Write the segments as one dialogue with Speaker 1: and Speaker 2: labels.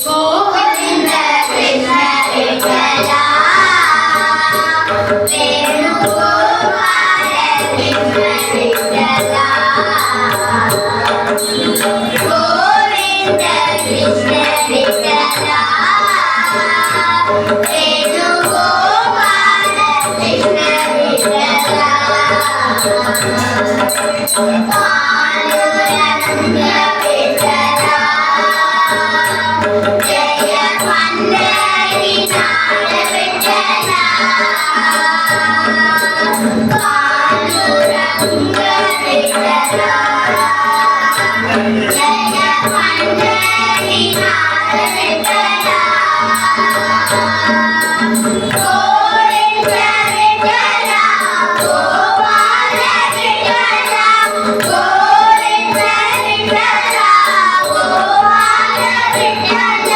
Speaker 1: Govinda Krishna Vittala Venugopal Krishna Vittala Govinda Krishna Vittala Venugopal Krishna Vittala Panduranga Vittala Jaya ಪಂಡರೀನಾಥ Vittala Panduranga Vittala Jaya ಪಂಡರೀನಾಥ Vittala Govinda Vittala Gopala Vittala Govinda Vittala Gopala Vittala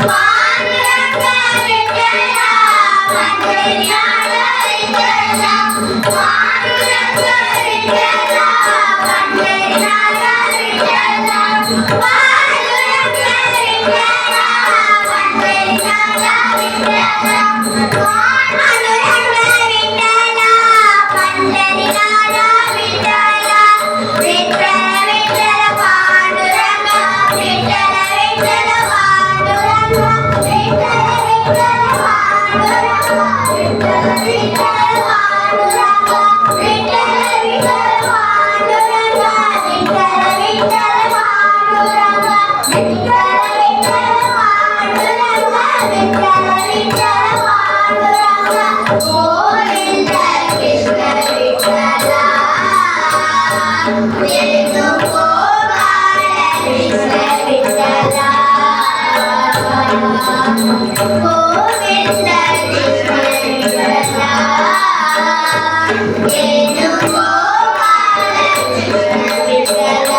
Speaker 1: Panduranga Vittala ಪಂಡರೀನಾಥ Vittala Panduranga Vittala ಪಂಡರೀನಾಥ Vittala Panduranga Vittala ಪಂಡರೀನಾಥ Vittala Panduranga Vittala ಪಂಡರೀನಾಥ Vittala Vittala Vittala Panduranga Vittala Vittala Panduranga Vittala Vittala Panduranga Vittala Vittala Panduranga Vittala Vittala Panduranga Vittala Vittala Panduranga Vittala Vittala Panduranga Vittala Vittala Panduranga Govinda Krishna Vittala Venugopal Krishna Vittala Govinda Krishna Vittala Venugopal Krishna Vittala